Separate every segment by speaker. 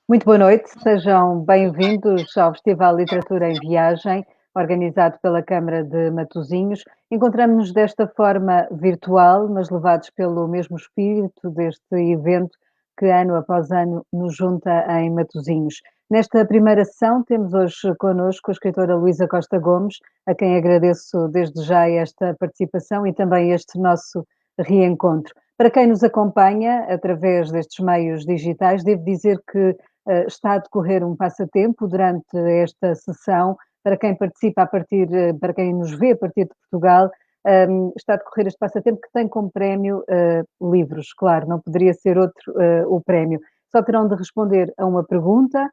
Speaker 1: Muito boa noite, sejam bem-vindos ao Festival Literatura em Viagem, organizado pela Câmara de Matosinhos. Encontramos-nos desta forma virtual, mas levados pelo mesmo espírito deste evento que ano após ano nos junta em Matosinhos. Nesta primeira sessão temos hoje connosco a escritora Luísa Costa Gomes, a quem agradeço desde já esta participação e também este nosso reencontro. Para quem nos acompanha através destes meios digitais, devo dizer que está a decorrer um passatempo durante esta sessão. Para quem participa para quem nos vê a partir de Portugal, está a decorrer este passatempo que tem como prémio livros, claro, não poderia ser outro o prémio. Só terão de responder a uma pergunta,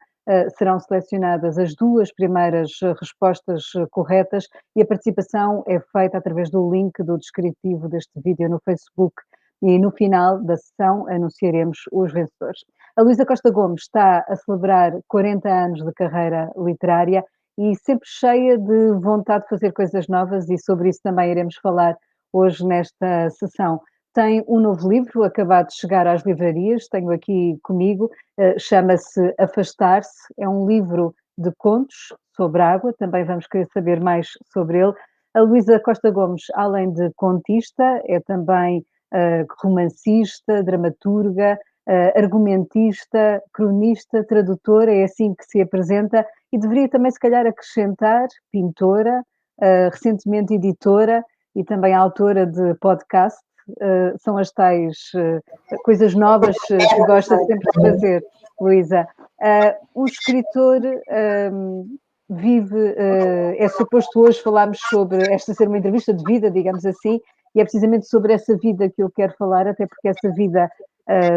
Speaker 1: serão selecionadas as duas primeiras respostas corretas e a participação é feita através do link do descritivo deste vídeo no Facebook e no final da sessão anunciaremos os vencedores. A Luísa Costa Gomes está a celebrar 40 anos de carreira literária e sempre cheia de vontade de fazer coisas novas e sobre isso também iremos falar hoje nesta sessão. Tem um novo livro acabado de chegar às livrarias, tenho aqui comigo, chama-se Afastar-se, é um livro de contos sobre água, também vamos querer saber mais sobre ele. A Luísa Costa Gomes, além de contista, é também romancista, dramaturga, argumentista, cronista, tradutora, é assim que se apresenta e deveria também, se calhar, acrescentar pintora, recentemente editora e também autora de podcast. São as tais coisas novas que gosta sempre de fazer, Luísa. Um escritor vive, é suposto hoje falarmos sobre, esta ser uma entrevista de vida, digamos assim, e é precisamente sobre essa vida que eu quero falar, até porque essa vida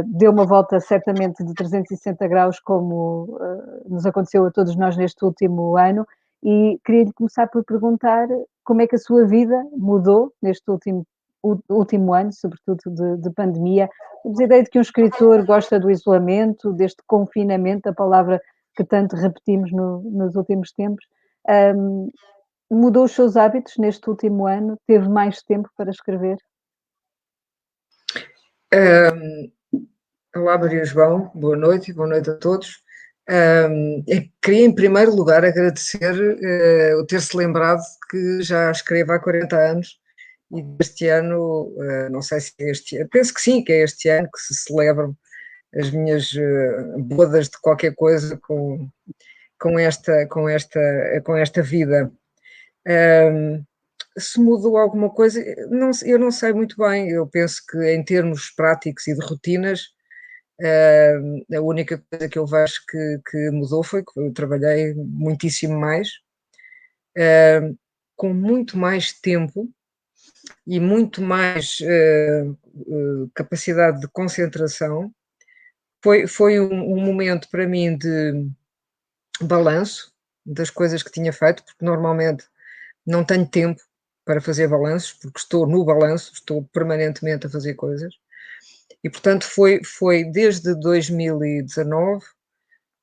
Speaker 1: deu uma volta certamente de 360 graus, como nos aconteceu a todos nós neste último ano, e queria-lhe começar por perguntar como é que a sua vida mudou neste último ano, sobretudo de pandemia. Temos a ideia de que um escritor gosta do isolamento, deste confinamento, a palavra que tanto repetimos nos últimos tempos. Mudou os seus hábitos neste último ano? Teve mais tempo para escrever?
Speaker 2: Olá, Maria João, boa noite a todos. Queria, em primeiro lugar, agradecer o ter-se lembrado que já escrevo há 40 anos e este ano, não sei se é este ano, penso que sim, que é este ano que se celebram as minhas bodas de qualquer coisa com esta vida. Se mudou alguma coisa, eu não sei muito bem, eu penso que em termos práticos e de rotinas, a única coisa que eu vejo que mudou foi que eu trabalhei muitíssimo mais, com muito mais tempo e muito mais capacidade de concentração. Foi um momento para mim de balanço das coisas que tinha feito, porque normalmente não tenho tempo para fazer balanços, porque estou no balanço, estou permanentemente a fazer coisas. E, portanto, foi desde 2019,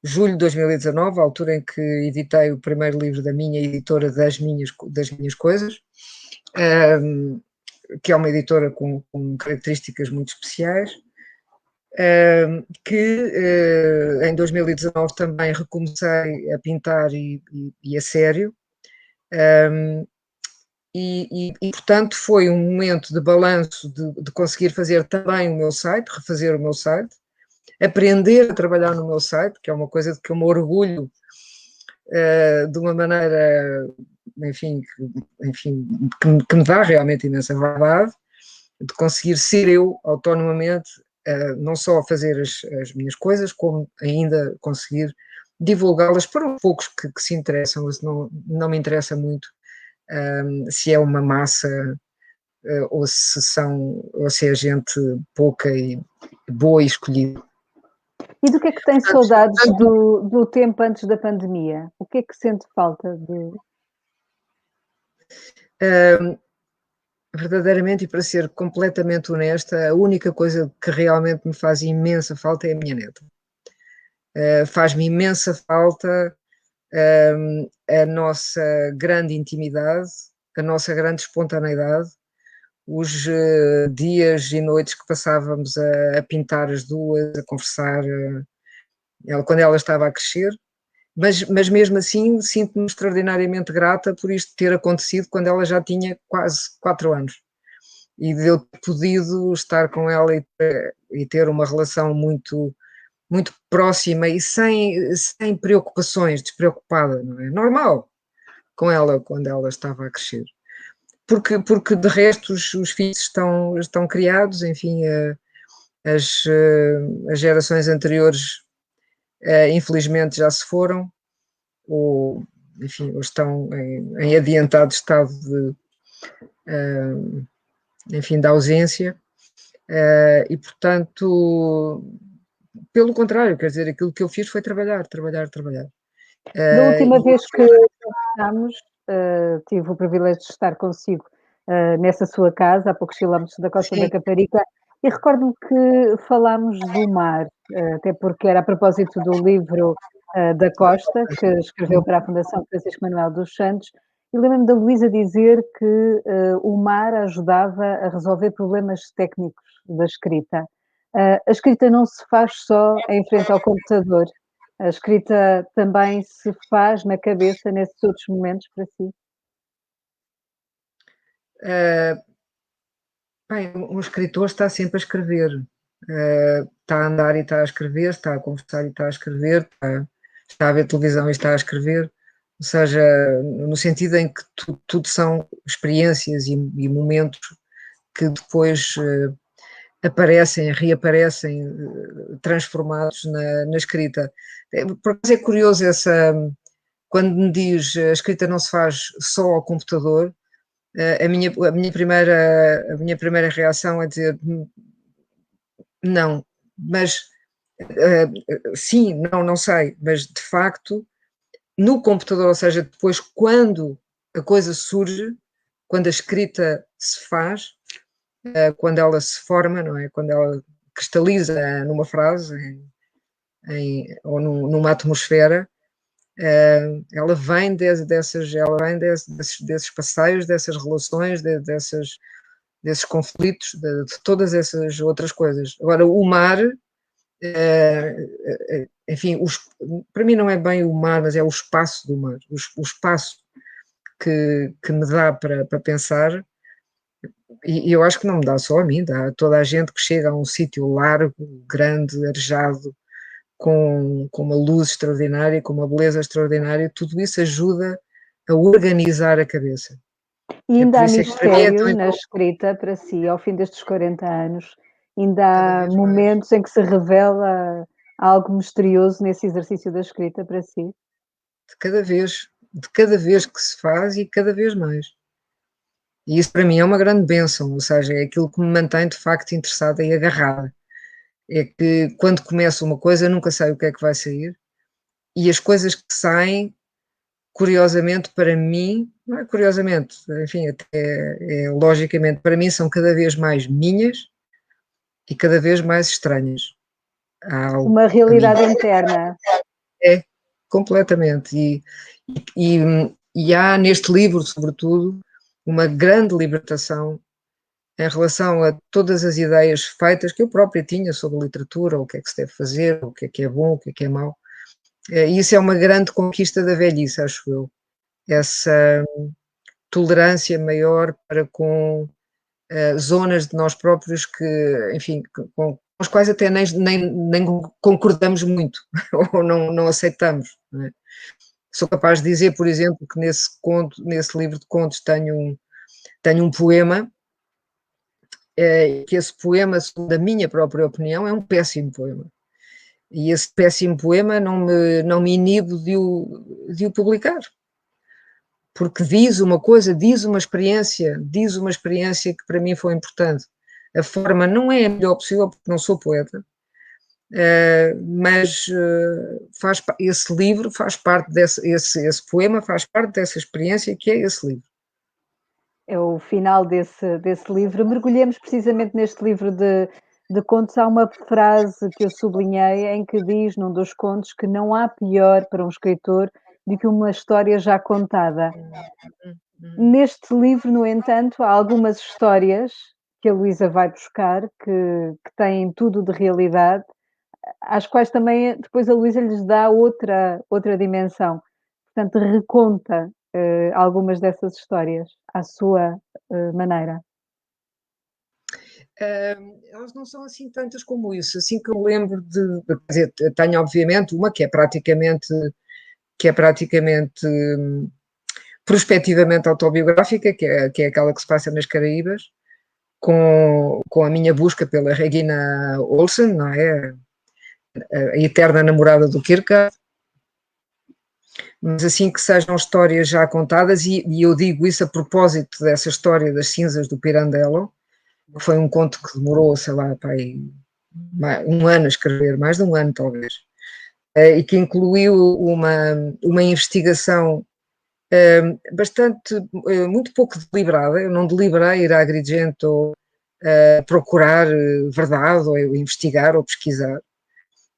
Speaker 2: julho de 2019, a altura em que editei o primeiro livro da minha editora das minhas coisas, que é uma editora com características muito especiais, que em 2019 também recomecei a pintar e a sério, portanto foi um momento de balanço de conseguir fazer também o meu site, refazer o meu site, aprender a trabalhar no meu site, que é uma coisa de que eu me orgulho de uma maneira, enfim, que me dá realmente imensa verdade, de conseguir ser eu, autonomamente, não só a fazer as minhas coisas, como ainda conseguir divulgá-las para os poucos que se interessam. Não me interessa muito se é uma massa ou se é gente pouca e boa e escolhida.
Speaker 1: E do que é que tem saudades do tempo antes da pandemia? O que é que sente falta de...
Speaker 2: Verdadeiramente, e para ser completamente honesta, a única coisa que realmente me faz imensa falta é a minha neta. Faz-me imensa falta a nossa grande intimidade, a nossa grande espontaneidade, os dias e noites que passávamos a pintar as duas, a conversar, quando ela estava a crescer, mas mesmo assim sinto-me extraordinariamente grata por isto ter acontecido quando ela já tinha quase 4 anos. E de eu ter podido estar com ela e ter uma relação muito, muito próxima e sem preocupações, despreocupada, não é? Normal com ela quando ela estava a crescer. Porque de resto os filhos estão criados, enfim, as gerações anteriores infelizmente já se foram, ou enfim, ou estão em adiantado estado de, enfim, da ausência, e portanto, pelo contrário, quer dizer, aquilo que eu fiz foi trabalhar, trabalhar, trabalhar.
Speaker 1: Da última
Speaker 2: E
Speaker 1: vez que conversámos, tive o privilégio de estar consigo nessa sua casa, a poucos quilómetros da costa da
Speaker 2: sim,
Speaker 1: Caparica, e recordo-me que falámos do mar, até porque era a propósito do livro da Costa, que escreveu para a Fundação Francisco Manuel dos Santos, e lembro-me da Luísa dizer que o mar ajudava a resolver problemas técnicos da escrita. A escrita não se faz só em frente ao computador. A escrita também se faz na cabeça nesses outros momentos para si?
Speaker 2: uh, bem, um escritor está sempre a escrever, está a andar e está a escrever, está a conversar e está a escrever, está a ver televisão e está a escrever, ou seja, no sentido em que tudo são experiências e momentos que depois aparecem, reaparecem, transformados na escrita. Por acaso é curioso quando me diz a escrita não se faz só ao computador, a minha primeira reação é dizer não, mas sim, não sei, mas de facto no computador, ou seja, depois quando a coisa surge, quando a escrita se faz, quando ela se forma, não é? Quando ela cristaliza numa frase ou numa atmosfera, ela vem desses passeios, dessas relações, desses conflitos, de todas essas outras coisas. Agora, o mar, enfim, para mim não é bem o mar, mas é o espaço do mar, o espaço que me dá para pensar, e eu acho que não me dá só a mim, dá a toda a gente que chega a um sítio largo, grande, arejado, com uma luz extraordinária, com uma beleza extraordinária, tudo isso ajuda a organizar a cabeça.
Speaker 1: E
Speaker 2: É
Speaker 1: ainda
Speaker 2: por
Speaker 1: há
Speaker 2: isso é que para mim é tão
Speaker 1: mistério na
Speaker 2: importante,
Speaker 1: escrita para si, ao fim destes 40 anos,
Speaker 2: cada
Speaker 1: ainda há
Speaker 2: vez mais,
Speaker 1: momentos em que se revela algo misterioso nesse exercício da escrita para si?
Speaker 2: de cada vez que se faz e cada vez mais. E isso para mim é uma grande bênção, ou seja, é aquilo que me mantém de facto interessada e agarrada. É que quando começo uma coisa nunca sei o que é que vai sair, e as coisas que saem, curiosamente para mim, não é curiosamente, enfim, até logicamente para mim são cada vez mais minhas e cada vez mais estranhas. Há algo
Speaker 1: Uma
Speaker 2: a mim.
Speaker 1: realidade interna.
Speaker 2: É, completamente. E há neste livro, sobretudo, uma grande libertação em relação a todas as ideias feitas que eu própria tinha sobre literatura, o que é que se deve fazer, o que é bom, o que é mau. E isso é uma grande conquista da velhice, acho eu. Essa tolerância maior para com zonas de nós próprios que, enfim, com as quais até nem concordamos muito ou não aceitamos. Não é? Sou capaz de dizer, por exemplo, que nesse livro de contos, tenho um poema, que esse poema, segundo a minha própria opinião, é um péssimo poema. E esse péssimo poema não me inibe de o publicar, porque diz uma experiência que para mim foi importante. A forma não é a melhor possível, porque não sou poeta, mas esse livro faz parte esse poema faz parte dessa experiência que é esse livro.
Speaker 1: É o final desse livro. Mergulhemos precisamente neste livro de contos. Há uma frase que eu sublinhei em que diz, num dos contos, que não há pior para um escritor do que uma história já contada.
Speaker 2: Uhum.
Speaker 1: Neste livro, no entanto, há algumas histórias que a Luísa vai buscar que têm tudo de realidade. às quais também depois a Luísa lhes dá outra dimensão. Portanto, reconta, algumas dessas histórias à sua, maneira.
Speaker 2: Elas não são assim tantas como isso. Assim que eu lembro quer dizer, tenho obviamente uma que é praticamente prospectivamente autobiográfica, que é aquela que se passa nas Caraíbas, com a minha busca pela Regina Olsen, não é? A eterna namorada do Kierkegaard. Mas assim que sejam histórias já contadas, e eu digo isso a propósito dessa história das cinzas do Pirandello, que foi um conto que demorou, sei lá, um ano a escrever, mais de um ano talvez, e que incluiu uma investigação bastante, muito pouco deliberada. Eu não deliberei ir à Agrigento procurar verdade, ou investigar, ou pesquisar.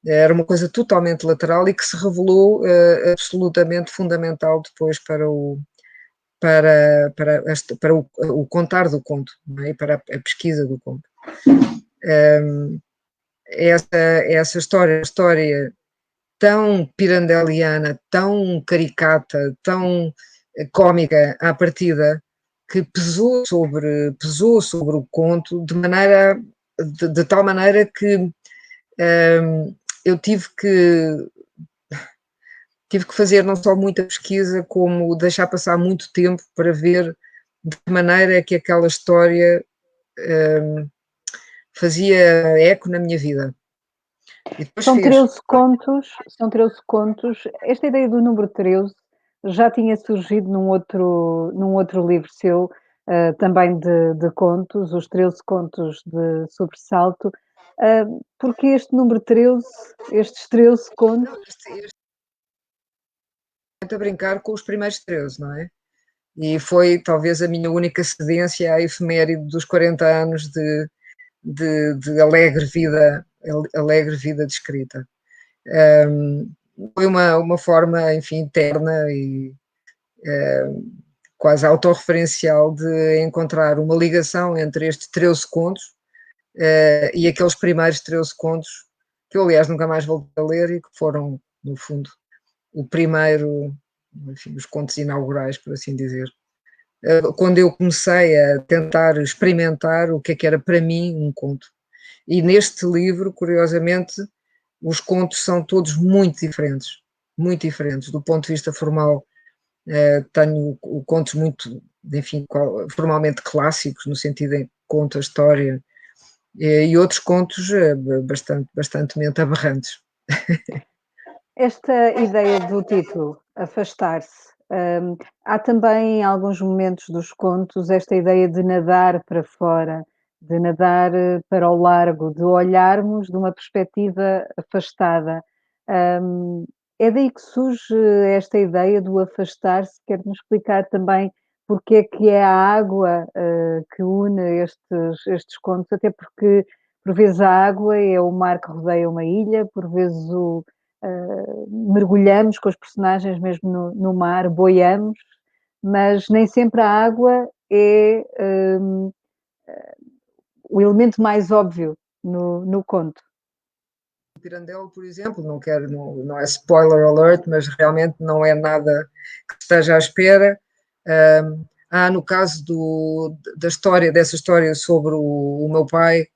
Speaker 2: Era uma coisa totalmente lateral e que se revelou absolutamente fundamental depois para o contar do conto, não é? E para a pesquisa do conto. Essa história tão pirandeliana, tão caricata, tão cómica à partida, que pesou sobre o conto de tal maneira que eu tive que fazer não só muita pesquisa, como deixar passar muito tempo para ver de que maneira é que aquela história fazia eco na minha vida. E depois
Speaker 1: São
Speaker 2: fez.
Speaker 1: 13 contos, são 13 contos. Esta ideia do número 13 já tinha surgido num outro livro seu, também de contos, os 13 contos de Sobressalto. Porquê este número 13, estes 13 contos?
Speaker 2: Não, a brincar com os primeiros 13, não é? E foi talvez a minha única cedência à efeméride dos 40 anos de alegre vida de escrita. Foi uma forma, enfim, terna e quase autorreferencial de encontrar uma ligação entre estes 13 contos e aqueles primeiros 13 contos, que eu, aliás, nunca mais voltei a ler e que foram, no fundo, o primeiro, enfim, os contos inaugurais, por assim dizer. Quando eu comecei a tentar experimentar o que era para mim um conto. E neste livro, curiosamente, os contos são todos muito diferentes. Do ponto de vista formal, tenho contos muito, enfim, formalmente clássicos, no sentido em que conto a história, e outros contos bastante aberrantes.
Speaker 1: Esta ideia do título, afastar-se, há também em alguns momentos dos contos esta ideia de nadar para fora, de nadar para o largo, de olharmos de uma perspectiva afastada. É daí que surge esta ideia do afastar-se? Quer-nos explicar também porque é que é a água que une estes contos, até porque por vezes a água é o mar que rodeia uma ilha, por vezes mergulhamos com os personagens mesmo no mar, boiamos, mas nem sempre a água é o elemento mais óbvio no conto.
Speaker 2: O Pirandello, por exemplo, não é spoiler alert, mas realmente não é nada que esteja à espera. No caso dessa história sobre o meu pai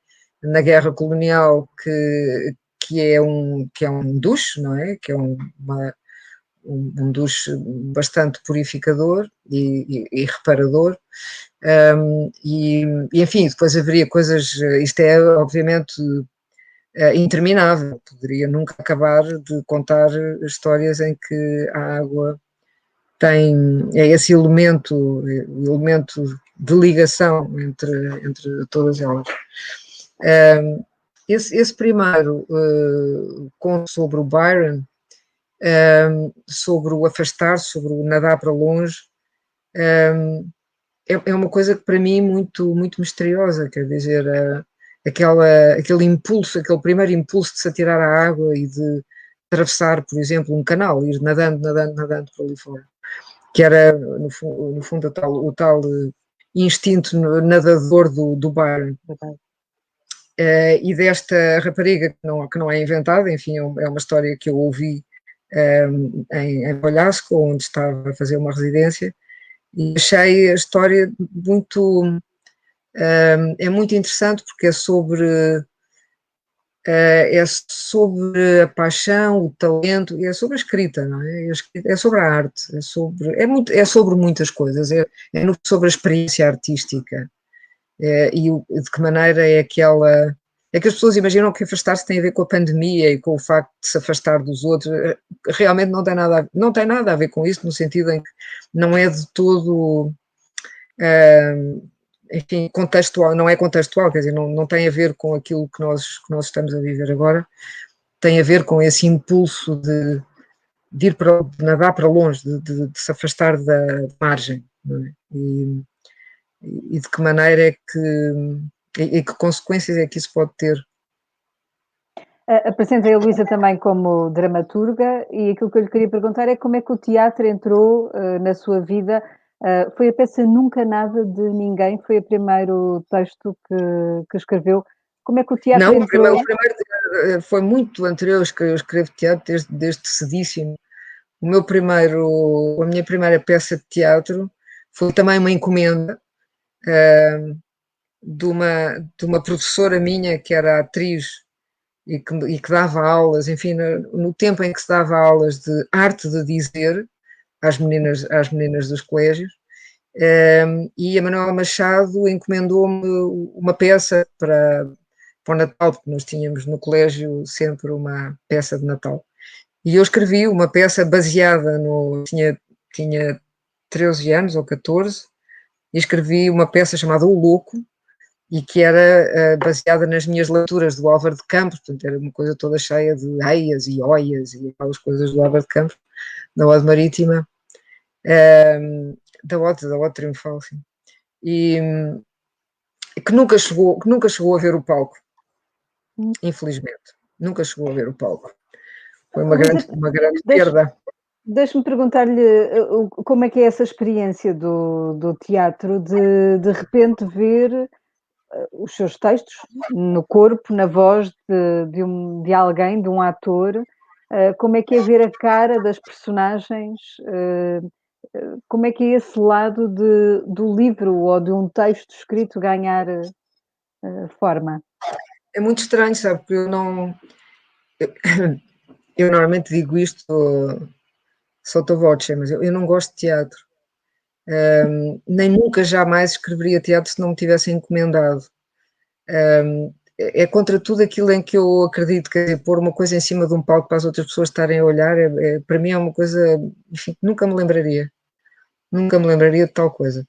Speaker 2: na guerra colonial, que é um duche, não é? Que é um duche bastante purificador e reparador. Enfim, depois haveria coisas, isto é obviamente interminável, poderia nunca acabar de contar histórias em que a água é esse elemento de ligação entre todas elas. Esse primeiro conto sobre o Byron, sobre o afastar, sobre o nadar para longe, é uma coisa que para mim muito, muito misteriosa, quer dizer, aquele impulso, aquele primeiro impulso de se atirar à água e de atravessar, por exemplo, um canal, ir nadando, nadando, nadando por ali fora, que era, no fundo, o tal instinto nadador do Byron. e desta rapariga que não é inventada, enfim, é uma história que eu ouvi em Palhasco, onde estava a fazer uma residência, e achei a história muito, é muito interessante porque é sobre a paixão, o talento, e é sobre a escrita, não é? É sobre a arte, é sobre muitas coisas, sobre a experiência artística, e de que maneira é que ela. É que as pessoas imaginam que afastar-se tem a ver com a pandemia e com o facto de se afastar dos outros. Realmente não tem nada a ver com isso, no sentido em que não é de todo. Enfim, contextual, não é contextual, quer dizer, não tem a ver com aquilo que nós estamos a viver agora, tem a ver com esse impulso de de nadar para longe, de se afastar da margem, não é? E de que maneira é e que consequências é que isso pode ter.
Speaker 1: Apresentei a Luísa também como dramaturga e aquilo que eu lhe queria perguntar é como é que o teatro entrou na sua vida. Foi a peça Nunca Nada de Ninguém, foi o primeiro texto que escreveu. Como é que o teatro
Speaker 2: Não,
Speaker 1: entrou?
Speaker 2: o primeiro foi muito anterior, eu escrevo teatro desde cedíssimo. A minha primeira peça de teatro foi também uma encomenda de uma professora minha que era atriz e que dava aulas, enfim, no tempo em que se dava aulas de arte de dizer às meninas dos colégios, e a Manuela Machado encomendou-me uma peça para o Natal, porque nós tínhamos no colégio sempre uma peça de Natal. E eu escrevi uma peça baseada tinha 13 anos ou 14, e escrevi uma peça chamada O Louco, e que era baseada nas minhas leituras do Álvaro de Campos, portanto era uma coisa toda cheia de eias e oias e aquelas coisas do Álvaro de Campos, da Ode Marítima, da Ode Triunfal, sim. E que nunca chegou a ver o palco, infelizmente. Nunca chegou a ver o palco. Foi
Speaker 1: Luísa,
Speaker 2: uma grande perda.
Speaker 1: deixe-me perguntar-lhe como é que é essa experiência do teatro, de repente ver os seus textos no corpo, na voz de alguém, de um ator. Como é que é ver a cara das personagens? Como é que é esse lado do livro ou de um texto escrito ganhar forma?
Speaker 2: É muito estranho, sabe? Porque eu normalmente digo isto sotto voce, mas eu não gosto de teatro. Nem nunca jamais escreveria teatro se não me tivessem encomendado. É contra tudo aquilo em que eu acredito, quer dizer, pôr uma coisa em cima de um palco para as outras pessoas estarem a olhar, para mim é uma coisa, enfim, nunca me lembraria de tal coisa.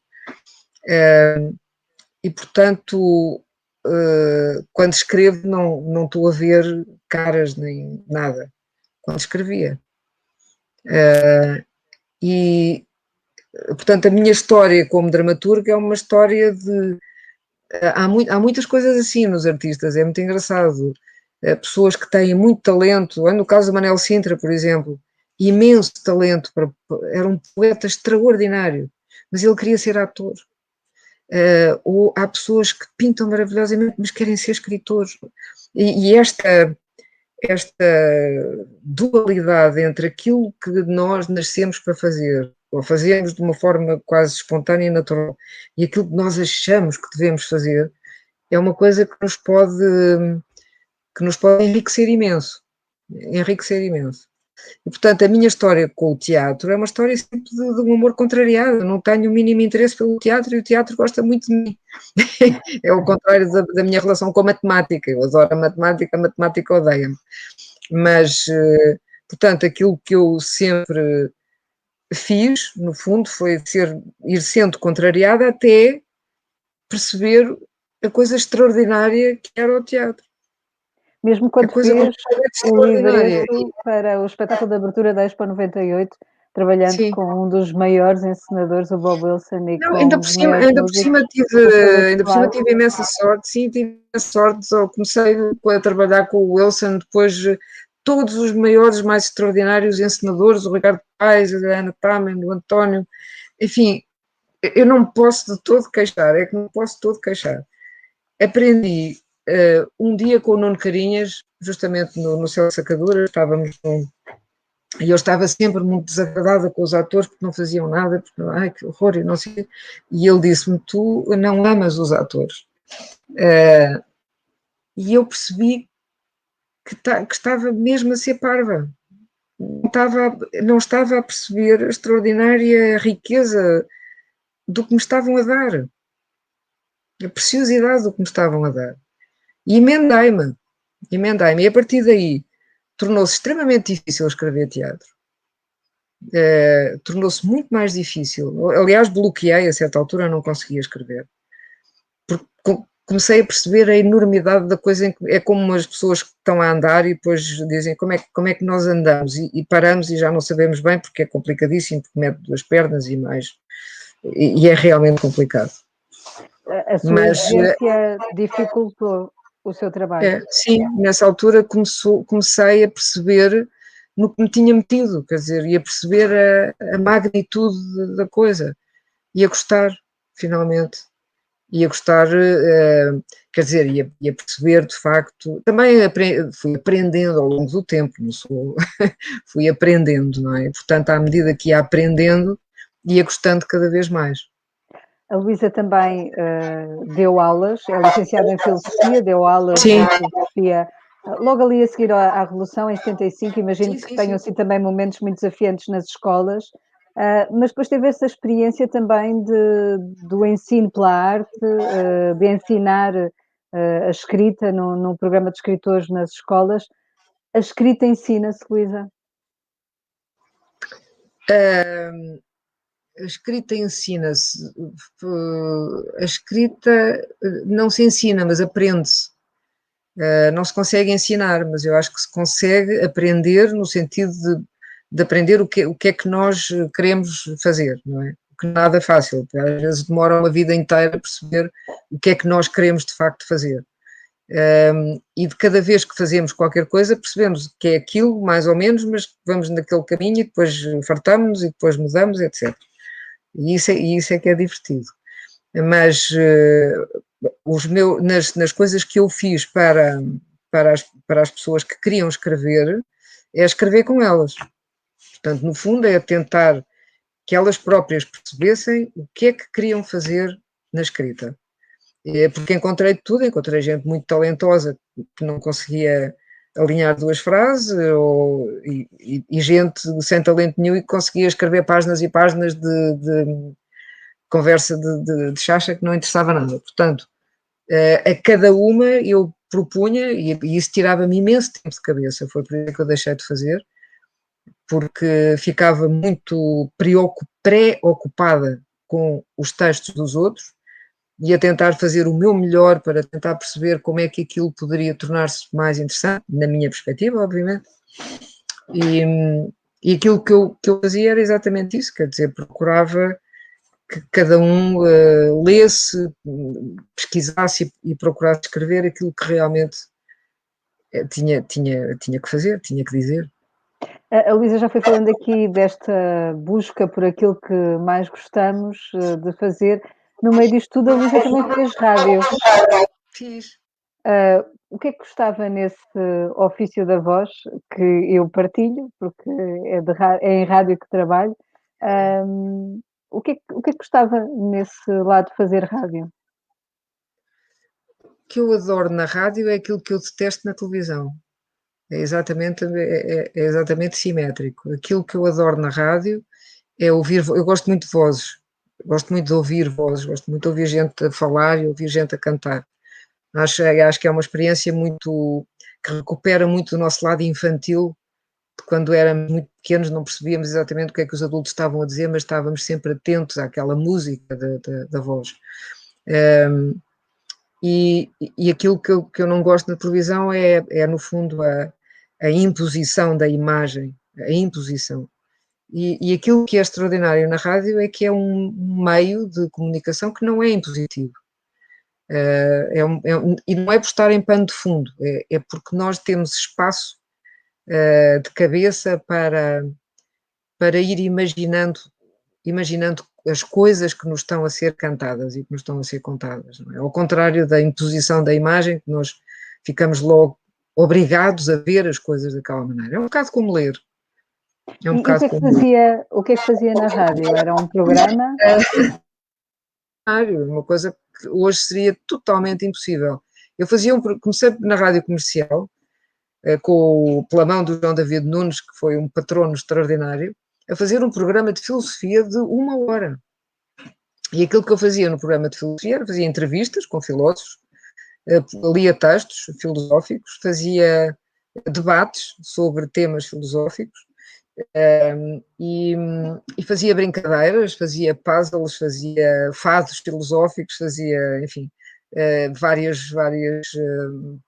Speaker 2: E portanto, quando escrevo não estou a ver caras nem nada, quando escrevia. E portanto a minha história como dramaturga é uma história de há muitas coisas assim nos artistas, é muito engraçado. Pessoas que têm muito talento, no caso do Manel Sintra, por exemplo, imenso talento, era um poeta extraordinário, mas ele queria ser ator. Ou há pessoas que pintam maravilhosamente, mas querem ser escritores. E esta dualidade entre aquilo que nós nascemos para fazer, ou fazemos de uma forma quase espontânea e natural, e aquilo que nós achamos que devemos fazer, é uma coisa que nos pode enriquecer imenso. Enriquecer imenso. E, portanto, a minha história com o teatro é uma história sempre de um amor contrariado. Eu não tenho o mínimo interesse pelo teatro e o teatro gosta muito de mim. É o contrário da minha relação com a matemática. Eu adoro a matemática odeia-me. Mas, portanto, aquilo que eu sempre fiz, no fundo, foi ir sendo contrariada até perceber a coisa extraordinária que era o teatro.
Speaker 1: Mesmo
Speaker 2: A
Speaker 1: quando
Speaker 2: coisa
Speaker 1: fez
Speaker 2: completamente
Speaker 1: o
Speaker 2: extraordinária.
Speaker 1: livreto para o espetáculo de abertura da Expo 98, trabalhando
Speaker 2: Sim.
Speaker 1: com um dos maiores encenadores, o Bob Wilson, e
Speaker 2: Não,
Speaker 1: com um dos maiores músicos, o Filipe
Speaker 2: ainda por cima
Speaker 1: Soares.
Speaker 2: tive imensa sorte, sim, tive imensa sorte, só comecei a trabalhar com o Wilson, depois todos os maiores, mais extraordinários encenadores, o Ricardo Paes, a Ana Tamen, o António, enfim, eu não me posso de todo queixar, é que não posso de todo queixar. Aprendi um dia com o Nuno Carinhas, justamente no Céu Sacadura, estávamos e eu estava sempre muito desagradada com os atores porque não faziam nada, porque, ai, que horror, e não sei. E ele disse-me, tu não amas os atores. E eu percebi que estava mesmo a ser parva. Não estava a perceber a extraordinária riqueza do que me estavam a dar, a preciosidade do que me estavam a dar. E emendei-me. E a partir daí tornou-se extremamente difícil escrever teatro. Tornou-se muito mais difícil. Aliás, bloqueei, a certa altura não conseguia escrever. Porque comecei a perceber a enormidade da coisa. É como as pessoas que estão a andar e depois dizem como é que nós andamos e paramos e já não sabemos bem porque é complicadíssimo, porque mete duas pernas e mais. E é realmente complicado.
Speaker 1: A sua exigência dificultou o seu trabalho?
Speaker 2: Sim, nessa altura comecei a perceber no que me tinha metido, quer dizer, e a perceber a magnitude da coisa, e a gostar, finalmente, e a gostar, quer dizer, e a perceber de facto, também fui aprendendo ao longo do tempo, não sou, fui aprendendo, não é? Portanto, à medida que ia aprendendo, ia gostando cada vez mais.
Speaker 1: A Luísa também deu aulas, é licenciada em Filosofia, deu aulas
Speaker 2: Sim.
Speaker 1: de Filosofia logo ali a seguir à Revolução, em 75, imagino que tenham sido também momentos muito desafiantes nas escolas, mas depois teve essa experiência também do ensino pela arte, de ensinar a escrita num programa de escritores nas escolas. A escrita ensina-se, Luísa?
Speaker 2: A escrita ensina-se. A escrita não se ensina, mas aprende-se. Não se consegue ensinar, mas eu acho que se consegue aprender no sentido de aprender o que é que nós queremos fazer, não é? O que nada é fácil, às vezes demora uma vida inteira a perceber o que é que nós queremos de facto fazer. E de cada vez que fazemos qualquer coisa percebemos que é aquilo, mais ou menos, mas vamos naquele caminho e depois fartamos e depois mudamos, etc. E isso é que é divertido. Mas nas coisas que eu fiz para as pessoas que queriam escrever, é escrever com elas. Portanto, no fundo, é tentar que elas próprias percebessem o que é que queriam fazer na escrita. Porque encontrei tudo, encontrei gente muito talentosa que não conseguia alinhar duas frases, e gente sem talento nenhum e que conseguia escrever páginas e páginas de conversa de chacha que não interessava nada. Portanto, a cada uma eu propunha, e isso tirava-me imenso tempo de cabeça, foi por isso que eu deixei de fazer, porque ficava muito preocupada com os textos dos outros e a tentar fazer o meu melhor para tentar perceber como é que aquilo poderia tornar-se mais interessante, na minha perspectiva, obviamente. E aquilo que eu fazia era exatamente isso, quer dizer, procurava que cada um lesse, pesquisasse e procurasse escrever aquilo que realmente tinha que fazer, tinha que dizer.
Speaker 1: A Luísa já foi falando aqui desta busca por aquilo que mais gostamos de fazer. No meio disto tudo, a Luísa também fez rádio.
Speaker 2: Fiz.
Speaker 1: O que é que gostava nesse ofício da voz, que eu partilho, porque é em rádio que trabalho, o que é que gostava nesse lado de fazer rádio?
Speaker 2: O que eu adoro na rádio é aquilo que eu detesto na televisão. É exatamente simétrico. Aquilo que eu adoro na rádio é ouvir. Eu gosto muito de vozes, gosto muito de ouvir vozes, gosto muito de ouvir gente a falar e ouvir gente a cantar. Acho que é uma experiência que recupera muito do nosso lado infantil, de quando éramos muito pequenos, não percebíamos exatamente o que é que os adultos estavam a dizer, mas estávamos sempre atentos àquela música da voz. E aquilo que eu não gosto na televisão é no fundo, a imposição da imagem, a imposição. E aquilo que é extraordinário na rádio é que é um meio de comunicação que não é impositivo. E não é por estar em pano de fundo, é porque nós temos espaço de cabeça para ir imaginando as coisas que nos estão a ser cantadas e que nos estão a ser contadas. Não é? Ao contrário da imposição da imagem, que nós ficamos logo obrigados a ver as coisas daquela maneira. É um bocado como ler. É um
Speaker 1: E
Speaker 2: bocado como ler.
Speaker 1: o que é que fazia na rádio? Era um programa?
Speaker 2: Uma coisa que hoje seria totalmente impossível. Comecei na rádio comercial, pela mão do João David Nunes, que foi um patrono extraordinário, a fazer um programa de filosofia de 1 hora. E aquilo que eu fazia no programa de filosofia era fazia entrevistas com filósofos, lia textos filosóficos, fazia debates sobre temas filosóficos, e fazia brincadeiras, fazia puzzles, fazia fados filosóficos, fazia, enfim, várias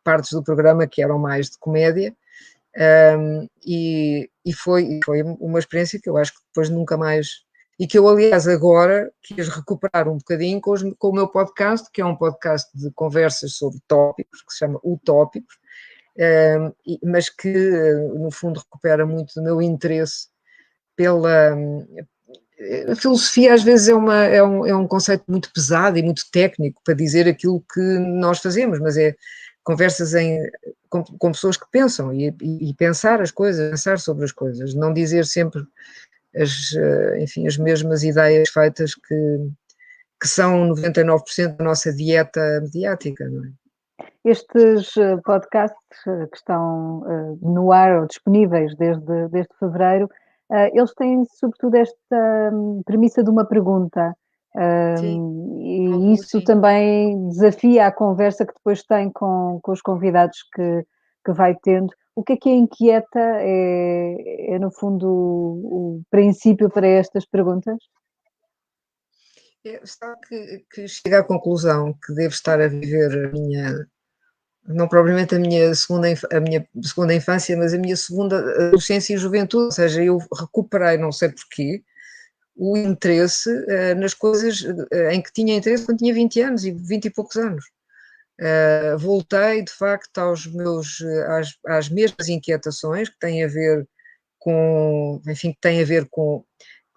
Speaker 2: partes do programa que eram mais de comédia, e foi uma experiência que eu acho que depois nunca mais, e que eu aliás agora quis recuperar um bocadinho com o meu podcast, que é um podcast de conversas sobre tópicos, que se chama Utópicos, mas que no fundo recupera muito do meu interesse pela... A filosofia às vezes é um conceito muito pesado e muito técnico para dizer aquilo que nós fazemos, mas é conversas com pessoas que pensam e pensar as coisas, pensar sobre as coisas, não dizer sempre enfim, as mesmas ideias feitas que são 99% da nossa dieta mediática, não é?
Speaker 1: Estes podcasts que estão no ar ou disponíveis desde fevereiro, eles têm sobretudo esta premissa de uma pergunta,
Speaker 2: Sim,
Speaker 1: e
Speaker 2: alguns
Speaker 1: isso
Speaker 2: sim.
Speaker 1: também desafia a conversa que depois tem com os convidados que vai tendo. O que a inquieta? No fundo, o princípio para estas perguntas?
Speaker 2: Só que chego à conclusão que devo estar a viver não propriamente a minha segunda infância, mas a minha segunda adolescência e juventude, ou seja, eu recuperei, não sei porquê, o interesse nas coisas em que tinha interesse quando tinha 20 anos e 20 e poucos anos. Voltei, de facto, às mesmas inquietações que têm a ver enfim, que têm a ver com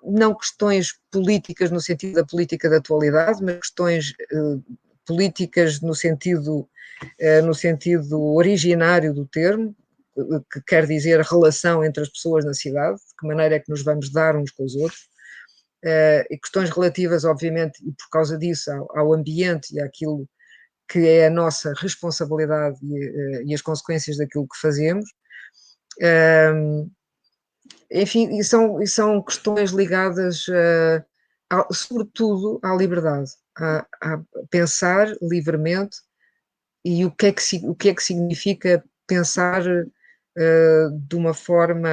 Speaker 2: não questões políticas no sentido da política da atualidade, mas questões políticas no sentido originário do termo, que quer dizer a relação entre as pessoas na cidade, de que maneira é que nos vamos dar uns com os outros, e questões relativas, obviamente, e por causa disso, ao ambiente e àquilo que é a nossa responsabilidade e as consequências daquilo que fazemos. Enfim, e são questões ligadas, sobretudo, à liberdade, a pensar livremente e o que é que significa pensar de uma forma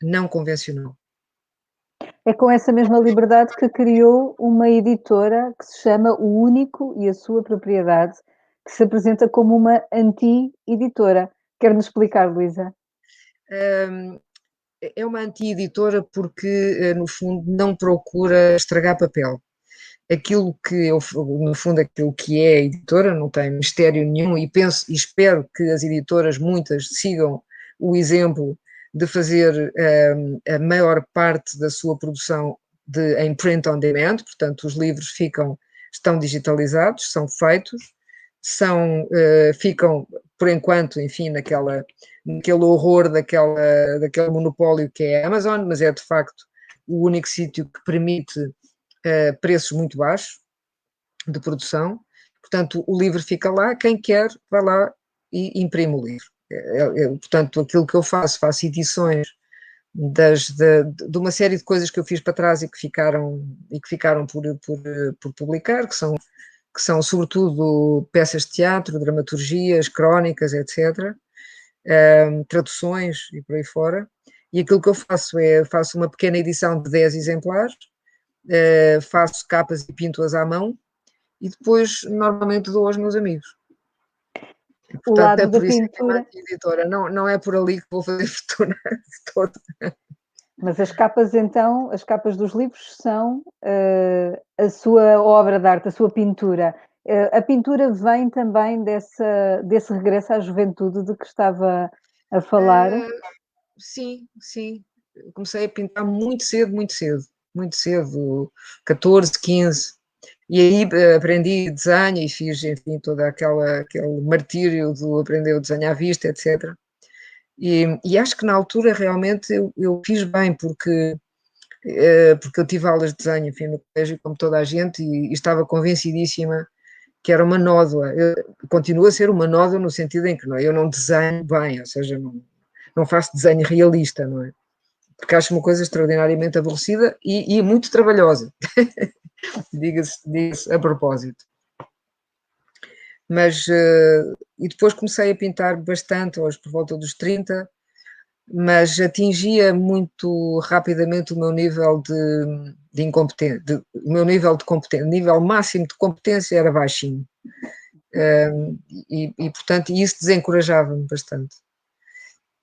Speaker 2: não convencional.
Speaker 1: É com essa mesma liberdade que criou uma editora que se chama O Único e a Sua Propriedade, que se apresenta como uma anti-editora. Quer-nos explicar, Luísa?
Speaker 2: É uma anti-editora porque, no fundo, não procura estragar papel. Aquilo que eu, no fundo, aquilo que é a editora, não tem mistério nenhum, e penso e espero que as editoras, muitas, sigam o exemplo de fazer a maior parte da sua produção em print on demand, portanto, os livros estão digitalizados, são feitos, ficam, por enquanto, enfim, naquele horror daquele monopólio que é a Amazon, mas é de facto o único sítio que permite preços muito baixos de produção. Portanto, o livro fica lá, quem quer vai lá e imprime o livro. Portanto, aquilo que eu faço edições de uma série de coisas que eu fiz para trás e que ficaram por publicar, que são sobretudo peças de teatro, dramaturgias, crónicas, etc., traduções e por aí fora. E aquilo que eu faço uma pequena edição de 10 exemplares, faço capas e pinto-as à mão e depois normalmente dou aos meus amigos. E,
Speaker 1: O
Speaker 2: portanto, é
Speaker 1: lado da
Speaker 2: por isso que é uma
Speaker 1: pintura,
Speaker 2: anti-editora, não é por ali que vou fazer fortuna de todo.
Speaker 1: mas as capas então, as capas dos livros são a sua obra de arte, a sua pintura. A pintura vem também desse regresso à juventude de que estava a falar.
Speaker 2: Sim, sim. Comecei a pintar muito cedo, muito cedo. muito cedo, 14, 15. E aí aprendi desenho e fiz, enfim, todo aquele martírio de aprender o desenho à vista, etc. E acho que na altura realmente eu fiz bem, porque eu tive aulas de desenho, enfim, no colégio, como toda a gente, e estava convencidíssima que era uma nódoa. Continua a ser uma nódoa no sentido em que eu não desenho bem, ou seja, não faço desenho realista, não é? Porque acho uma coisa extraordinariamente aborrecida e muito trabalhosa, diga-se a propósito. Mas, e depois comecei a pintar bastante, hoje por volta dos 30, mas atingia muito rapidamente o meu nível de incompetência, o meu nível de competência, o nível máximo de competência era baixinho. Portanto, isso desencorajava-me bastante.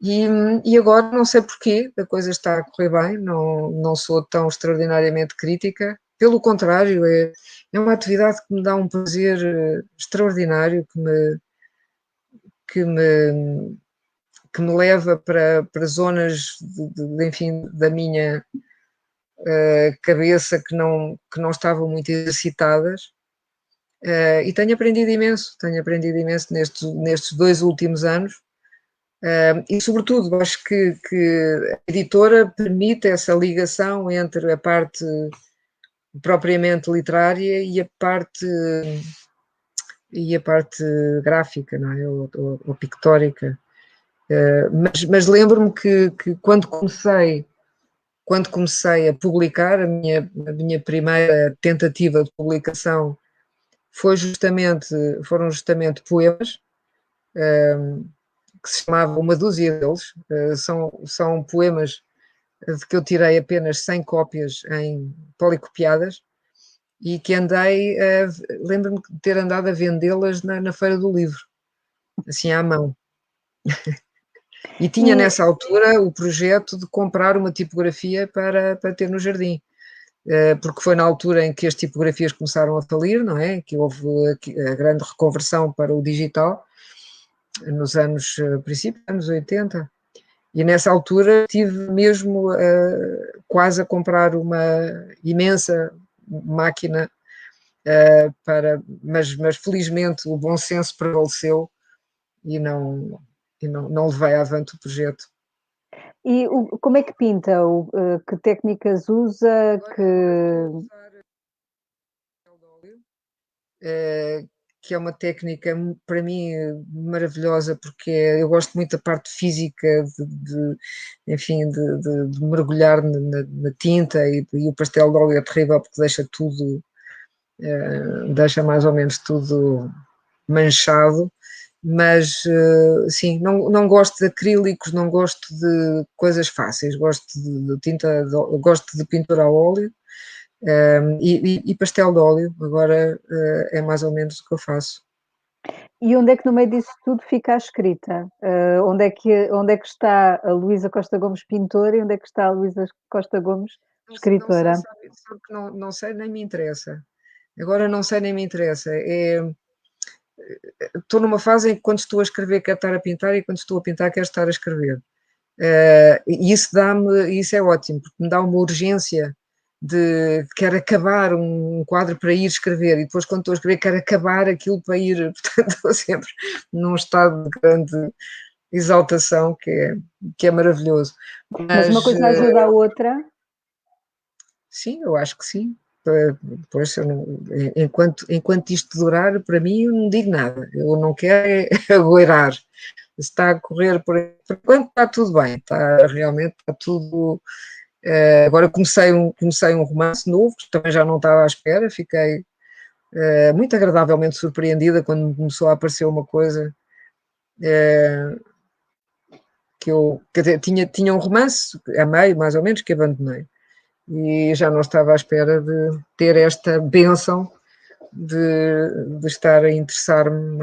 Speaker 2: E agora não sei porquê, a coisa está a correr bem, não sou tão extraordinariamente crítica, pelo contrário, é uma atividade que me dá um prazer extraordinário, que me, que me leva para zonas, enfim, da minha cabeça que não estavam muito exercitadas. E tenho aprendido imenso nestes 2 últimos anos. E, sobretudo, acho que a editora permite essa ligação entre a parte propriamente literária e a parte gráfica, não é? Ou pictórica. Mas lembro-me que quando comecei a publicar, a minha primeira tentativa de publicação foram justamente poemas, que se chamava Uma Dúzia deles. São poemas de que eu tirei apenas 100 cópias em policopiadas e que lembro-me de ter andado a vendê-las na Feira do Livro, assim à mão. E tinha
Speaker 1: E,
Speaker 2: nessa altura o projeto de comprar uma tipografia para ter no jardim, porque foi na altura em que as tipografias começaram a falir, não é? Que houve a grande reconversão para o digital, nos princípios dos anos 80. E nessa altura tive mesmo quase a comprar uma imensa máquina, mas felizmente o bom senso prevaleceu e não levei avante o projeto.
Speaker 1: como é que pinta? Que técnicas usa?
Speaker 2: Agora estou a usar papel de óleo, que é uma técnica para mim maravilhosa, porque eu gosto muito da parte física enfim, de mergulhar na tinta, e o pastel de óleo é terrível porque deixa mais ou menos tudo manchado. Mas sim, não gosto de acrílicos, não gosto de coisas fáceis, gosto de tinta, gosto de pintura a óleo. E pastel de óleo, agora é mais ou menos o que eu faço.
Speaker 1: E onde é que no meio disso tudo fica a escrita? Onde é que está a Luísa Costa Gomes pintora e onde é que está a Luísa Costa Gomes
Speaker 2: Não sei,
Speaker 1: escritora?
Speaker 2: sabe que não sei, nem me interessa. Agora não sei, nem me interessa. Estou numa fase em que quando estou a escrever quero estar a pintar e quando estou a pintar quero estar a escrever. E isso é ótimo, porque me dá uma urgência de quero acabar um quadro para ir escrever e depois quando estou a escrever quero acabar aquilo para ir, portanto estou sempre num estado de grande exaltação que é maravilhoso.
Speaker 1: Mas uma
Speaker 2: Mas
Speaker 1: coisa ajuda a outra.
Speaker 2: sim, eu acho que sim. Depois, enquanto isto durar, para mim, eu não digo nada. Eu não quero agoirar. Está a correr por enquanto, está tudo bem. Realmente está tudo. Agora comecei um romance novo, que também já não estava à espera. Fiquei muito agradavelmente surpreendida quando me começou a aparecer uma coisa que eu, quer dizer, tinha um romance a meio, mais ou menos, que abandonei. E já não estava à espera de ter esta bênção de estar a interessar-me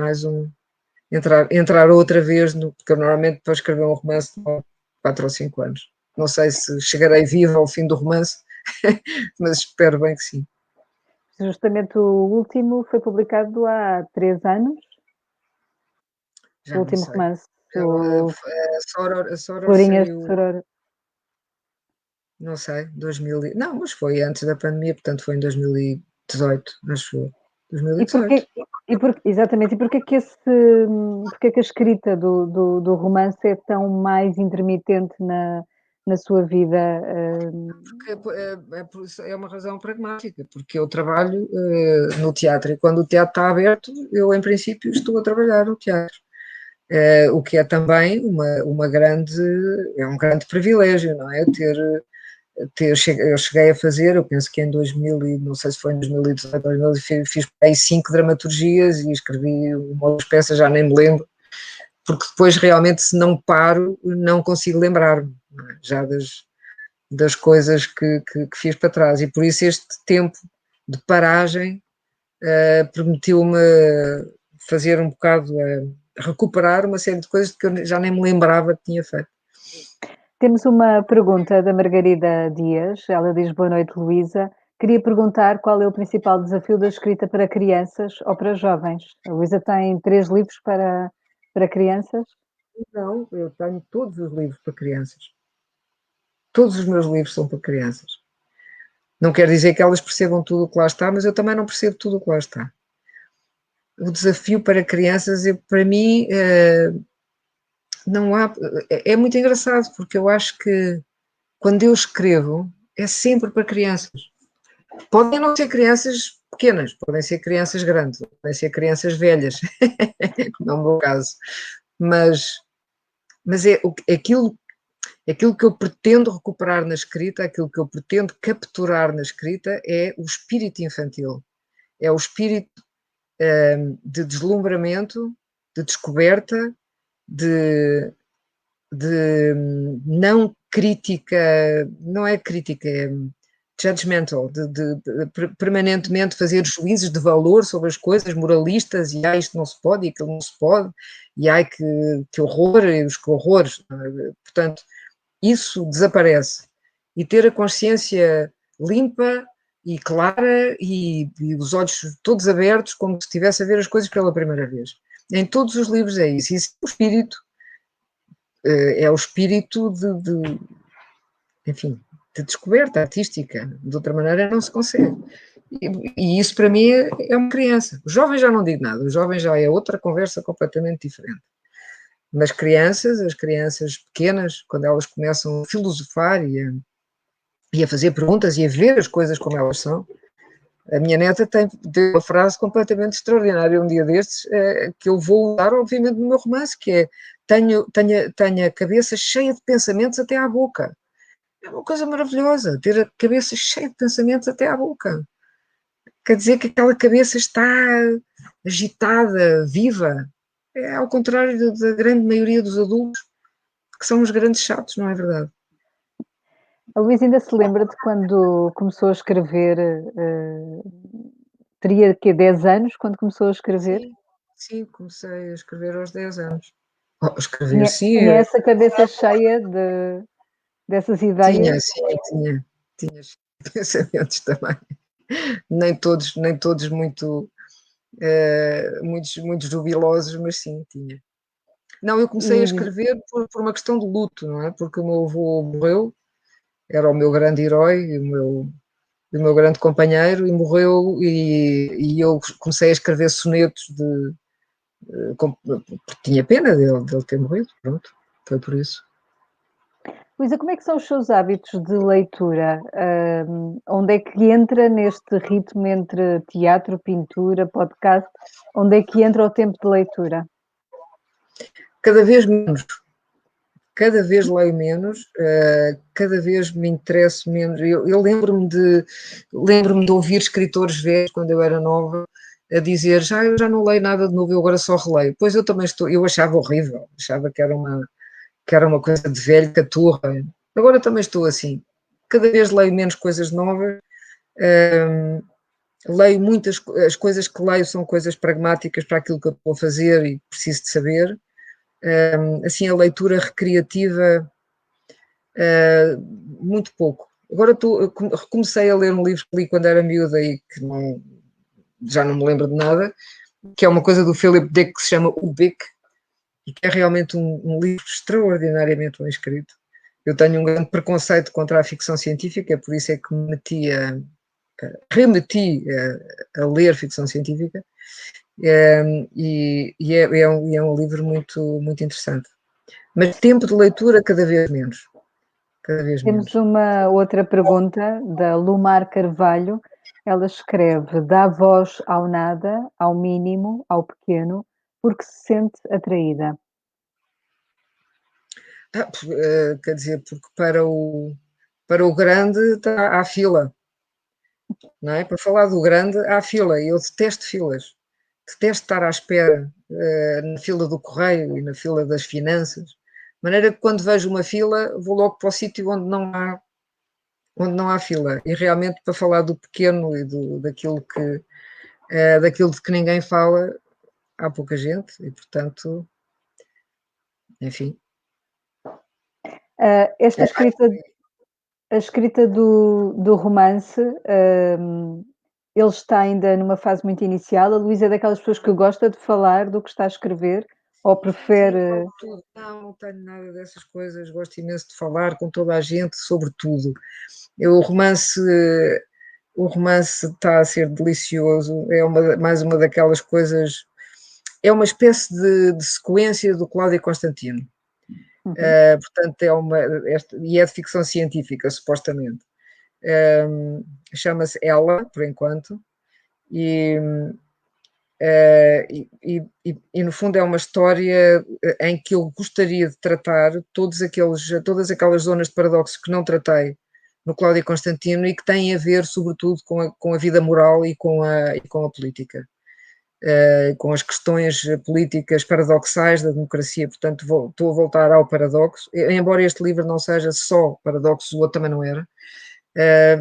Speaker 2: entrar outra vez, porque eu normalmente para escrever um romance demora 4 ou 5 anos. Não sei se chegarei viva ao fim do romance, mas espero bem que sim.
Speaker 1: Justamente o último foi publicado há 3 anos, o
Speaker 2: Já não
Speaker 1: último
Speaker 2: sei.
Speaker 1: romance, o
Speaker 2: A Soror
Speaker 1: Florinhas de
Speaker 2: saiu.
Speaker 1: Soror.
Speaker 2: não sei, 2000, não, mas foi antes da pandemia, portanto foi em 2018, acho eu.
Speaker 1: E porquê
Speaker 2: 2018.
Speaker 1: exatamente, e porquê que a escrita do romance é tão mais intermitente na sua vida?
Speaker 2: É uma razão pragmática, porque eu trabalho no teatro e quando o teatro está aberto, eu em princípio estou a trabalhar no teatro. O que é também é um grande privilégio, não é? Eu cheguei a fazer, eu penso que em 2000, não sei se foi em 2018 ou 2000, fiz aí 5 dramaturgias e escrevi uma das peças, já nem me lembro, porque depois realmente se não paro, não consigo lembrar-me, não é? Já das coisas que fiz para trás, e por isso este tempo de paragem permitiu-me fazer um bocado, recuperar uma série de coisas que eu já nem me lembrava que tinha feito.
Speaker 1: Temos uma pergunta da Margarida Dias, ela diz: "Boa noite, Luísa. Queria perguntar qual é o principal desafio da escrita para crianças ou para jovens?" A Luísa tem 3 livros para crianças?
Speaker 2: Não, eu tenho todos os livros para crianças. Todos os meus livros são para crianças. Não quer dizer que elas percebam tudo o que lá está, mas eu também não percebo tudo o que lá está. O desafio para crianças, para mim, não há. É muito engraçado, porque eu acho que quando eu escrevo, é sempre para crianças. Podem não ser crianças pequenas, podem ser crianças grandes, podem ser crianças velhas, como é o meu caso. Mas aquilo que eu pretendo recuperar na escrita, aquilo que eu pretendo capturar na escrita é o espírito infantil. É o espírito de deslumbramento, de descoberta, de, de não crítica, não é crítica, é judgmental, de permanentemente fazer juízos de valor sobre as coisas, moralistas, e isto não se pode, e aquilo não se pode, e que horror, e os que horrores. Portanto, isso desaparece. E ter a consciência limpa e clara e os olhos todos abertos, como se estivesse a ver as coisas pela primeira vez. Em todos os livros é isso. Isso é o espírito enfim, de descoberta artística. De outra maneira não se consegue. E isso para mim é uma criança. O jovem já não digo nada, o jovem já é outra conversa completamente diferente. Mas as crianças pequenas, quando elas começam a filosofar e a fazer perguntas e a ver as coisas como elas são, a minha neta deu uma frase completamente extraordinária um dia destes, que eu vou usar, obviamente, no meu romance, que é: tenho a cabeça cheia de pensamentos até à boca. É uma coisa maravilhosa, ter a cabeça cheia de pensamentos até à boca. Quer dizer que aquela cabeça está agitada, viva. É ao contrário da grande maioria dos adultos, que são os grandes chatos, não é verdade?
Speaker 1: A Luísa ainda se lembra de quando começou a escrever, teria quê, 10 anos quando começou a escrever?
Speaker 2: Sim, sim, comecei a escrever aos 10 anos. Oh, escrever,
Speaker 1: Tinha
Speaker 2: sim,
Speaker 1: tinha essa cabeça cheia dessas ideias?
Speaker 2: tinha, sim, tinha pensamentos também. Nem todos muito, muitos jubilosos, mas sim, tinha. Não, eu comecei a
Speaker 1: E
Speaker 2: escrever por uma questão de luto, não é? Porque o meu avô morreu, era o meu grande herói, o meu grande companheiro, e morreu, e eu comecei a escrever sonetos porque tinha pena dele ter morrido, pronto, foi por isso.
Speaker 1: Luísa, como é que são os seus hábitos de leitura? Onde é que entra neste ritmo entre teatro, pintura, podcast, onde é que entra o tempo de leitura?
Speaker 2: Cada vez menos, cada vez leio menos, cada vez me interesso menos. Eu lembro-me de ouvir escritores velhos quando eu era nova a dizer: eu já não leio nada de novo, eu agora só releio. Pois eu também eu achava horrível, achava que era uma coisa de velho, caturra. Agora também estou assim. Cada vez leio menos coisas novas, leio as coisas que leio são coisas pragmáticas para aquilo que eu estou a fazer e preciso de saber. Assim, a leitura recreativa, muito pouco. Agora recomecei a ler um livro que li quando era miúda e que já não me lembro de nada, que é uma coisa do Philip Dick que se chama O Bic, e que é realmente um livro extraordinariamente bem escrito. Eu tenho um grande preconceito contra a ficção científica, por isso é que me remeti a ler ficção científica, e é um livro muito, muito interessante. Mas tempo de leitura cada vez menos. Cada vez
Speaker 1: Temos
Speaker 2: menos.
Speaker 1: uma outra pergunta da Lumar Carvalho. Ela escreve: dá voz ao nada, ao mínimo, ao pequeno, porque se sente atraída.
Speaker 2: Quer dizer, porque para o grande está à fila, não é? Para falar do grande há fila, e eu detesto filas. Detesto estar à espera na fila do correio e na fila das finanças. De maneira que quando vejo uma fila, vou logo para o sítio onde não há fila. E realmente para falar do pequeno e daquilo de que ninguém fala, há pouca gente e, portanto, enfim.
Speaker 1: Esta escrita, a escrita do romance, ele está ainda numa fase muito inicial. A Luísa é daquelas pessoas que gosta de falar do que está a escrever ou prefere.
Speaker 2: Sim, tudo. Não tenho nada dessas coisas. Gosto imenso de falar com toda a gente sobre tudo. O romance está a ser delicioso. É mais uma daquelas coisas. É uma espécie de sequência do Cláudio Constantino.
Speaker 1: Uhum.
Speaker 2: Portanto, e é de ficção científica, supostamente. Chama-se Ela, por enquanto, e, no fundo é uma história em que eu gostaria de tratar todas aquelas zonas de paradoxo que não tratei no Cláudio Constantino e que têm a ver, sobretudo, com a vida moral e com a política. Com as questões políticas paradoxais da democracia, portanto estou a voltar ao paradoxo, embora este livro não seja só paradoxo, o outro também não era,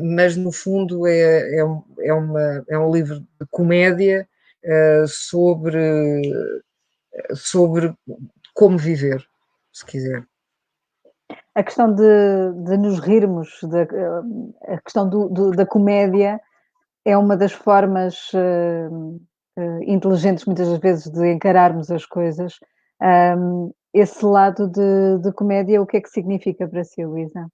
Speaker 2: mas no fundo é um livro de comédia sobre como viver, se quiser.
Speaker 1: A questão de nos rirmos, a questão da comédia é uma das formas inteligentes, muitas das vezes, de encararmos as coisas. Esse lado de comédia, o que é que significa para si, Luísa?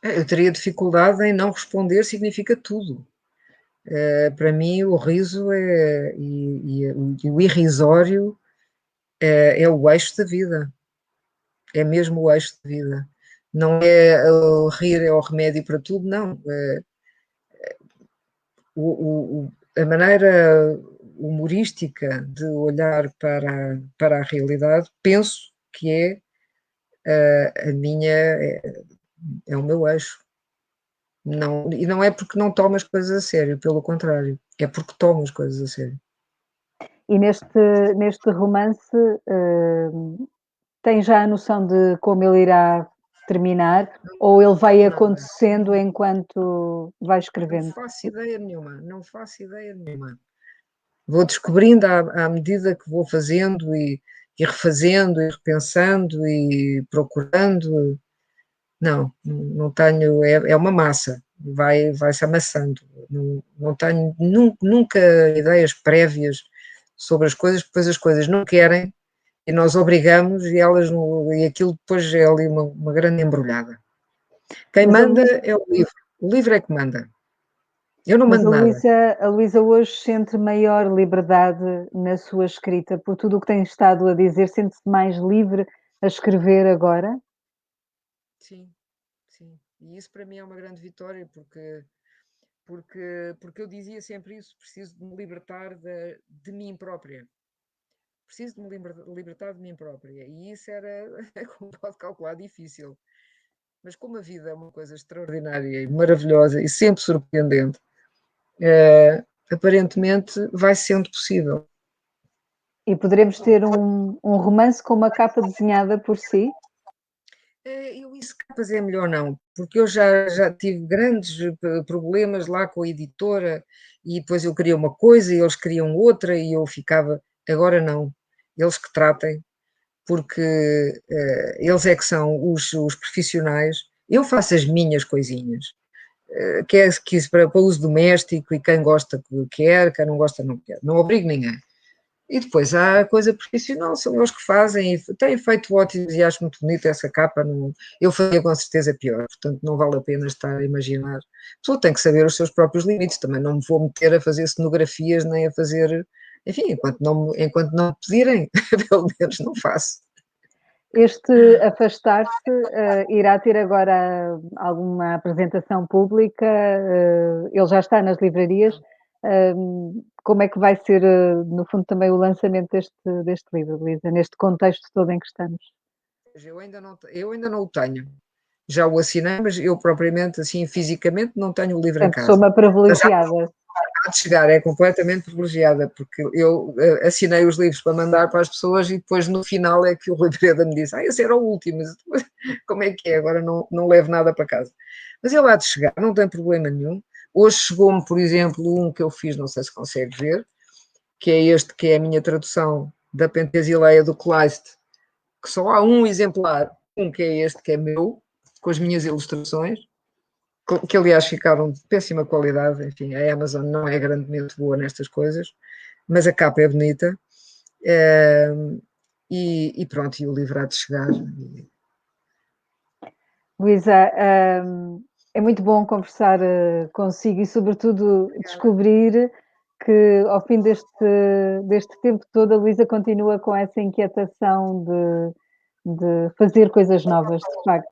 Speaker 2: Eu teria dificuldade em não responder, significa tudo. Para mim, o riso e o irrisório é o eixo da vida. É mesmo o eixo da vida. Não é o rir é o remédio para tudo, não. A maneira humorística de olhar para a realidade, penso que a minha, é o meu eixo. Não, e não é porque não tomo as coisas a sério, pelo contrário, é porque tomo as coisas a sério.
Speaker 1: E neste romance, tem já a noção de como ele irá terminar ou ele vai
Speaker 2: Nada.
Speaker 1: acontecendo enquanto vai
Speaker 2: Não
Speaker 1: escrevendo?
Speaker 2: faço ideia nenhuma, não faço ideia nenhuma. Vou descobrindo à medida que vou fazendo e refazendo e repensando e procurando. Não tenho, é uma massa, vai-se amassando. Não tenho nunca ideias prévias sobre as coisas, depois as coisas não querem e nós obrigamos e aquilo depois é ali uma grande embrulhada. Quem
Speaker 1: Mas
Speaker 2: manda é o livro é que manda. Eu não
Speaker 1: Mas
Speaker 2: mando nada.
Speaker 1: A Luísa hoje sente maior liberdade na sua escrita, por tudo o que tem estado a dizer, sente-se mais livre a escrever agora?
Speaker 2: Sim, sim. E isso para mim é uma grande vitória, porque eu dizia sempre isso, preciso de me libertar de mim própria. Preciso de me libertar de mim própria. E isso era, como pode calcular, difícil. Mas como a vida é uma coisa extraordinária e maravilhosa e sempre surpreendente, aparentemente vai sendo possível.
Speaker 1: E poderemos ter um romance com uma capa desenhada por si?
Speaker 2: Eu isso capas é melhor não, porque eu já tive grandes problemas lá com a editora e depois eu queria uma coisa e eles queriam outra e eu ficava, agora não, eles que tratem, porque eles é que são os profissionais, eu faço as minhas coisinhas, que isso para uso doméstico e quem gosta quer, quem não gosta não quer, não obrigo ninguém. E depois há a coisa profissional, são eles que fazem e têm feito ótimos e acho muito bonita essa capa. Não, eu faria com certeza pior, portanto não vale a pena estar a imaginar. A pessoa tem que saber os seus próprios limites, também não me vou meter a fazer cenografias nem a fazer, enfim, enquanto não me pedirem, pelo menos não faço.
Speaker 1: Este afastar-se, irá ter agora alguma apresentação pública? Ele já está nas livrarias. Como é que vai ser, no fundo, também o lançamento deste livro, Luísa, neste contexto todo em que estamos?
Speaker 2: Eu ainda não o tenho. Já o assinei, mas eu propriamente, assim, fisicamente, não tenho o livro em
Speaker 1: Portanto, sou
Speaker 2: casa.
Speaker 1: uma
Speaker 2: Mas
Speaker 1: privilegiada.
Speaker 2: há de chegar, é completamente privilegiada, porque eu assinei os livros para mandar para as pessoas e depois no final é que o Rui Breda me disse: esse era o último, mas como é que é? Agora não levo nada para casa. Mas ele há de chegar, não tem problema nenhum. Hoje chegou-me, por exemplo, um que eu fiz, não sei se consegue ver, que é este, que é a minha tradução da Pentesileia do Kleist, que só há um exemplar, um que é este, que é meu, com as minhas ilustrações, que aliás ficaram de péssima qualidade. Enfim, a Amazon não é grandemente boa nestas coisas, mas a capa é bonita. E pronto, e o livro há de chegar.
Speaker 1: Luísa, é muito bom conversar consigo e, sobretudo, descobrir que, ao fim deste tempo todo, a Luísa continua com essa inquietação de fazer coisas novas, de facto.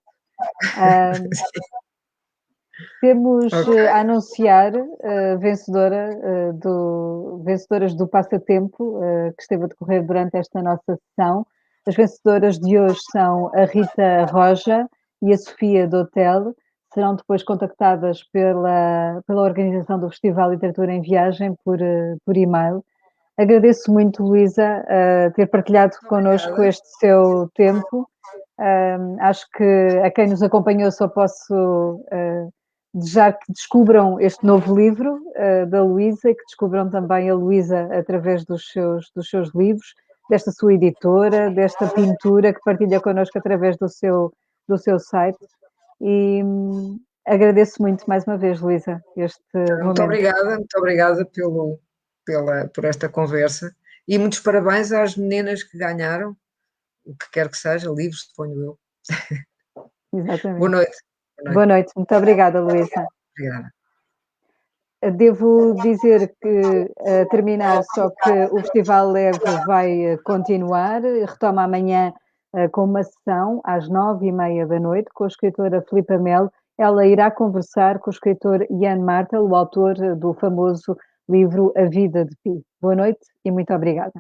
Speaker 1: Temos
Speaker 2: Ok,
Speaker 1: a anunciar vencedoras do passatempo que esteve a decorrer durante esta nossa sessão. As vencedoras de hoje são a Rita Roja e a Sofia Dotel. Serão depois contactadas pela organização do Festival Literatura em Viagem por e-mail. Agradeço muito, Luísa, ter partilhado connosco
Speaker 2: obrigada.
Speaker 1: este seu tempo. Acho que a quem nos acompanhou só posso desejar que descubram este novo livro da Luísa e que descubram também a Luísa através dos seus livros, desta sua editora, desta pintura que partilha connosco através do seu site. E agradeço muito mais uma vez, Luísa, este momento.
Speaker 2: Muito obrigada por esta conversa e muitos parabéns às meninas que ganharam, o que quer que seja, livros, suponho eu. Boa
Speaker 1: Exatamente.
Speaker 2: noite. Boa
Speaker 1: Boa
Speaker 2: noite.
Speaker 1: noite. Muito obrigada, Luísa.
Speaker 2: Obrigada.
Speaker 1: Devo dizer que, a terminar, só que o Festival Leve vai continuar, retoma amanhã com uma sessão às 21h30 com a escritora Filipa Melo. Ela irá conversar com o escritor Ian Martel, o autor do famoso livro A Vida de Pi. Boa noite e muito obrigada.